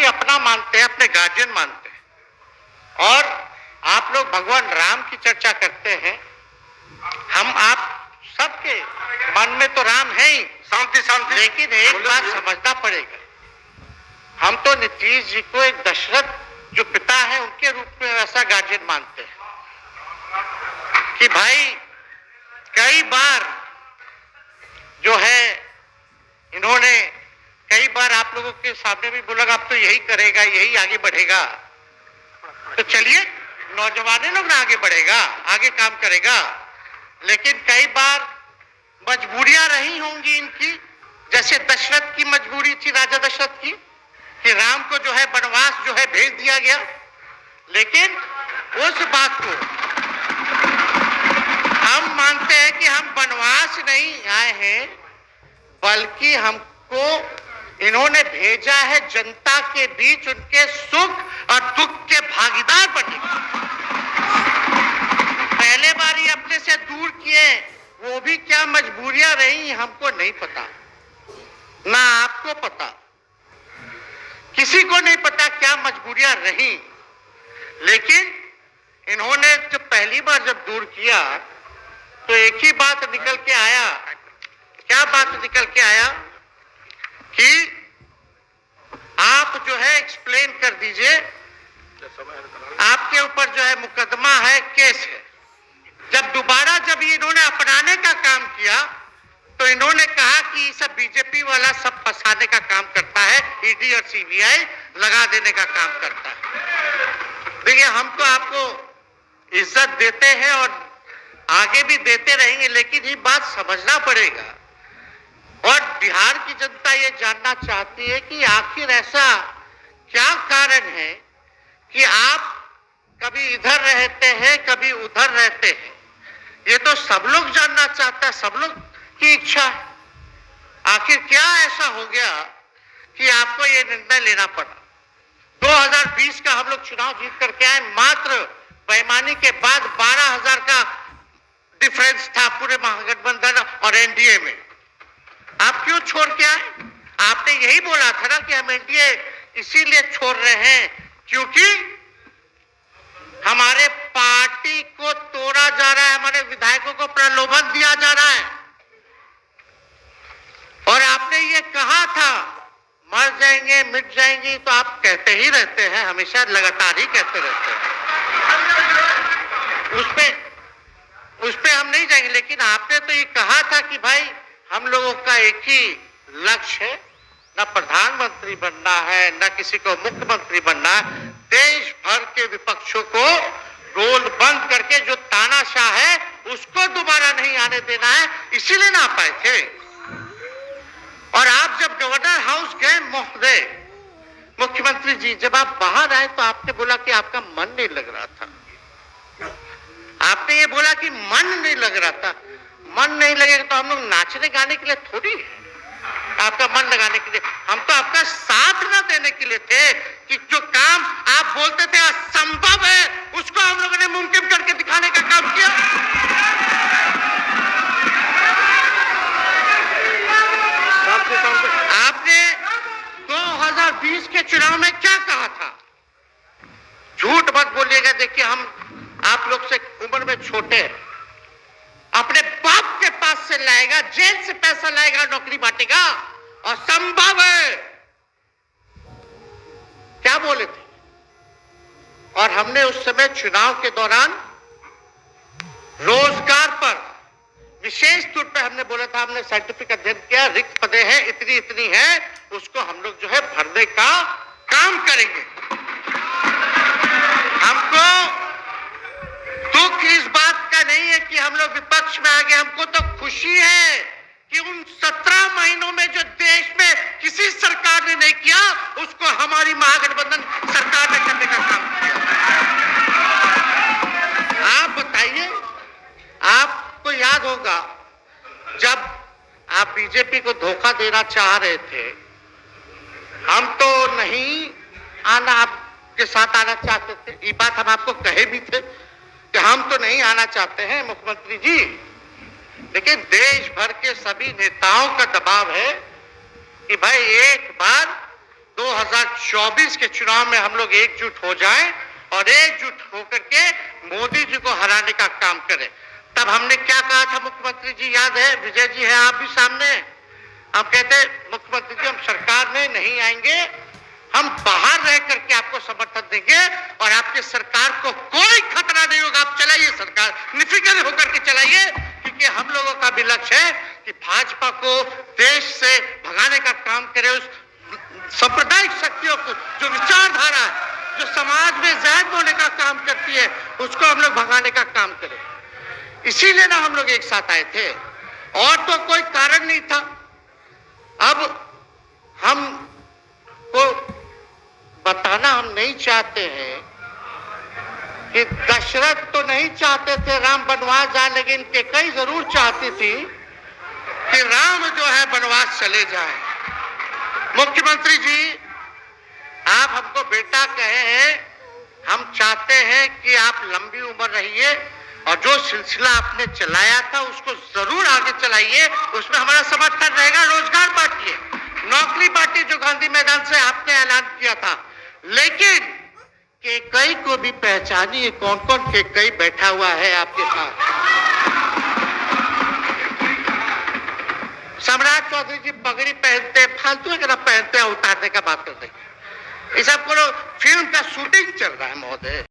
ही अपना मानते हैं, अपने गार्जियन मानते हैं। और आप लोग भगवान राम की चर्चा करते हैं, हम आप सबके मन में तो राम है ही, शांति शांति, लेकिन एक बात समझना पड़ेगा, हम तो नीतीश जी को एक दशरथ जो पिता है उनके रूप में ऐसा गार्जियन मानते हैं कि भाई कई बार जो है इन्होंने कई बार आप लोगों के सामने भी बोला अब तो यही करेगा, यही आगे बढ़ेगा, तो चलिए नौजवान लोग ना आगे बढ़ेगा, आगे काम करेगा। लेकिन कई बार मजबूरियां रही होंगी इनकी, जैसे दशरथ की मजबूरी थी, राजा दशरथ की, कि राम को जो है वनवास जो है भेज दिया गया। लेकिन उस बात को हम मानते हैं कि हम वनवास नहीं आए हैं, बल्कि हमको इन्होंने भेजा है जनता के बीच उनके सुख और दुख के भागीदार बनने। पहले बार ही अपने से दूर किए, वो भी क्या मजबूरियां रही हमको नहीं पता, ना आपको पता, किसी को नहीं पता क्या मजबूरियां रही। लेकिन इन्होंने जब पहली बार जब दूर किया तो एक ही बात निकल के आया, क्या बात निकल के आया कि आप जो है एक्सप्लेन कर दीजिए, आपके ऊपर जो है मुकदमा है, केस है। जब दोबारा जब इन्होंने अपनाने का काम किया तो इन्होंने कहा कि सब बीजेपी वाला सब फंसाने का काम करता है, ईडी और सीबीआई लगा देने का काम करता है। देखिए हम तो आपको इज्जत देते हैं और आगे भी देते रहेंगे, लेकिन ये बात समझना पड़ेगा। और बिहार की जनता ये जानना चाहती है कि आखिर ऐसा क्या कारण है कि आप कभी इधर रहते हैं, कभी उधर रहते हैं। ये तो सब लोग जानना चाहता है, सब लोग की इच्छा है। आखिर क्या ऐसा हो गया कि आपको ये निर्णय लेना पड़ा। 2020 का हम लोग चुनाव जीत करके आए, मात्र बेईमानी के बाद 12,000 का डिफरेंस था पूरे महागठबंधन और एनडीए में। आप क्यों छोड़ के आए? आपने यही बोला था ना कि हम एनडीए इसीलिए छोड़ रहे हैं क्योंकि हमारे पार्टी को तोड़ा जा रहा है, हमारे विधायकों को प्रलोभन दिया जा रहा है। और आपने ये कहा था मर जाएंगे, मिट जाएंगी, तो आप कहते ही रहते हैं, हमेशा लगातार ही कहते रहते हैं। उस पे हम नहीं जाएंगे, लेकिन आपने तो ये कहा था कि भाई हम लोगों का एक ही लक्ष्य है, न प्रधानमंत्री बनना है, न किसी को मुख्यमंत्री बनना है, देश भर के विपक्षों को गोल बंद करके जो तानाशाह है उसको दोबारा नहीं आने देना है, इसीलिए ना पाए थे। और आप जब गवर्नर हाउस गए महोदय, मुख्यमंत्री जी, जब आप बाहर आए तो आपने बोला कि आपका मन नहीं लग रहा था। आपने ये बोला कि मन नहीं लग रहा था। मन नहीं लगेगा तो हम लोग नाचने गाने के लिए थोड़ी है, आपका मन लगाने के लिए। हम तो आपका साथ न देने के लिए थे कि जो काम आप बोलते थे असंभव है, उसको हम लोगों ने मुमकिन करके दिखाने का काम किया। आपने 2020 के चुनाव में क्या कहा था? झूठ मत बोलिएगा। देखिए हम आप लोग से उम्र में छोटे हैं, अपने बाप के पास से लाएगा, जेल से पैसा लाएगा, नौकरी बांटेगा, और संभव है, क्या बोले थे। और हमने उस समय चुनाव के दौरान रोजगार पर विशेष तौर पे हमने बोला था, हमने साइंटिफिक अध्ययन किया, रिक्त पदे हैं इतनी इतनी है, उसको हम लोग जो है भरने का काम करेंगे। हमको दुख इस बात का नहीं है कि हम लोग विपक्ष में आ गए, हमको तो खुशी है कि उन 17 महीनों में जो देश में किसी सरकार ने नहीं किया, उसको हमारी महागठबंधन सरकार ने करने का काम किया। आप बताइए, आपको याद होगा जब आप बीजेपी को धोखा देना चाह रहे थे, हम तो नहीं आना, आपके साथ आना चाहते थे। ये बात हम आपको कहे भी थे कि हम तो नहीं आना चाहते हैं मुख्यमंत्री जी, लेकिन देश भर के सभी नेताओं का दबाव है कि भाई एक बार 2024 के चुनाव में हम लोग एकजुट हो जाएं और एकजुट होकर के मोदी जी को हराने का काम करें। तब हमने क्या कहा था मुख्यमंत्री जी, याद है? विजय जी है आप भी सामने। हम कहते मुख्यमंत्री जी हम सरकार में नहीं आएंगे, हम बाहर रह करके आपको समर्थन देंगे और आपकी सरकार को कोई खतरा नहीं होगा, आप चलाइए सरकार, निफिक्र होकर के चलाइए, क्योंकि हम लोगों का भी लक्ष्य है कि भाजपा को देश से भगाने का काम करे। उस सांप्रदायिक शक्तियों को, जो विचारधारा है, जो समाज में जायज होने का काम करती है, उसको हम लोग भगाने का काम करें। इसीलिए ना हम लोग एक साथ आए थे, और तो कोई कारण नहीं था। अब हम को बताना हम नहीं चाहते हैं कि दशरथ तो नहीं चाहते थे राम वनवास जाए, लेकिन कैकेयी जरूर चाहती थी कि राम जो है वनवास चले जाए। मुख्यमंत्री जी, आप हमको बेटा कहे हैं, हम चाहते हैं कि आप लंबी उम्र रहिए और जो सिलसिला आपने चलाया था उसको जरूर आगे चलाइए, उसमें हमारा समर्थन रहेगा। रोजगार बांटिए, नौकरी बांटिए, जो गांधी मैदान से आपने ऐलान किया था। लेकिन कैकेयी को भी पहचानिए, कौन कौन कैकेयी बैठा हुआ है आपके पास। सम्राट चौधरी जी पगड़ी पहनते, फालतू की पहनते हैं, उतारने का बात करते हैं। इस सब को फिल्म का शूटिंग चल रहा है महोदय।